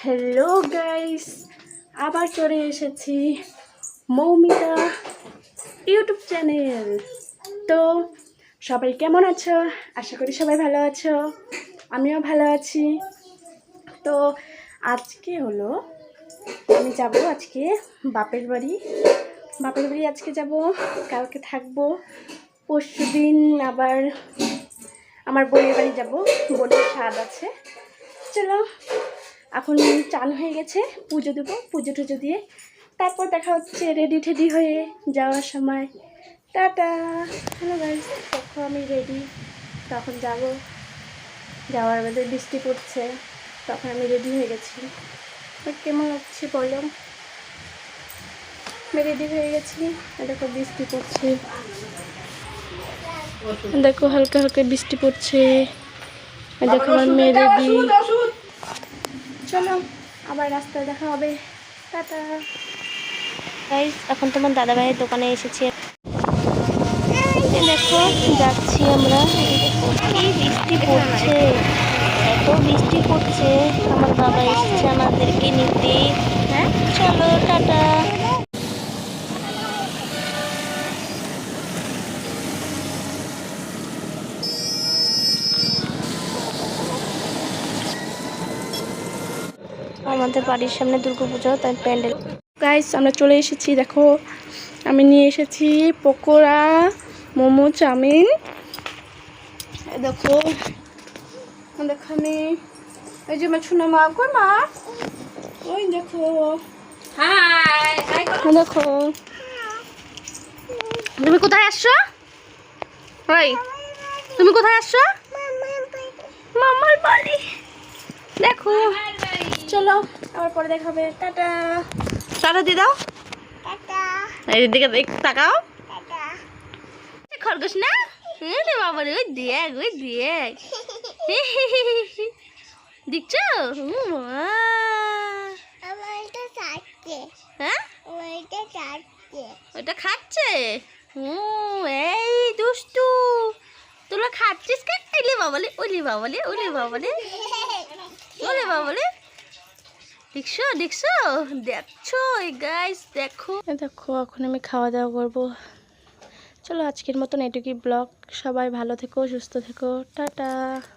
Hello guys, আবার চলে এসেছি মৌমিতা ইউটিউব চ্যানেল। তো সবাই কেমন আছো? আশা করি সবাই ভালো আছো, আমিও ভালো আছি। তো আজকে হলো আমি যাব আজকে বাপের বাড়ি আজকে যাব, কালকে থাকবো, পরশুদিন আবার আমার বোনের বাড়ি যাব, বোনের স্বাদ আছে। চলো, এখন চান হয়ে গেছে, পুজো দেবো, পুজো টুজো দিয়ে তারপর দেখা হচ্ছে রেডি টেডি হয়ে যাওয়ার সময়। টাটা। হ্যালো গাইস, দেখো আমি রেডি, তখন যাওয়ার মধ্যে বৃষ্টি পড়ছে, তখন আমি রেডি হয়ে গেছি। কেমন লাগছে বলো? আমি রেডি হয়ে গেছি, দেখো বৃষ্টি পড়ছে, দেখো হালকা হালকা বৃষ্টি পড়ছে, দেখো আমার মেয়ে রেডি। চলো আবার রাস্তায় দেখা হবে, টাটা। গাইস, এখন তোমার দাদাভাইয়ের দোকানে এসেছি, দেখো যাচ্ছি আমরা। দেখো কি বৃষ্টি পড়ছে, এত বৃষ্টি পড়ছে। আমার বাবা এসেছে আমাদেরকে নিতে। হ্যাঁ চলো, টাটা। আমাদের বাড়ির সামনে দুর্গাপূজা, তাই প্যান্ডেল। গাইস, আমরা চলে এসেছি, দেখো আমি নিয়ে এসেছি পকোড়া, মোমো, চাউমিন। দেখো দেখো আমি এই যে আমার ছোনা মা, কই মা, ওই দেখো। হাই দেখো, তুমি কোথায় আসছো? ওই তুমি কোথায় আসছো? মামার বাড়ি। দেখো, চলো আবার পরে দেখা হবে, টাটা। টাটা দিয়ে দাও, এই দিকে তাকাও। খরগোশ না বাবা রে, ওই দেখ ওই দেখ, দেখছো? হ্যাঁ ওইটা খাচ্ছে। এই দুষ্টু, তোরা খাচ্ছিস কেন? এলে বাবালে, ওলে বাবালে, ওলে বাবালে, ওলে বাবালে। দেখছো দেখছো দেখছো গাইস, দেখো দেখো এখন আমি খাওয়া দাওয়া করবো। চলো আজকের মতন এটুকুই ব্লগ। সবাই ভালো থেকো, সুস্থ থেকো, টাটা।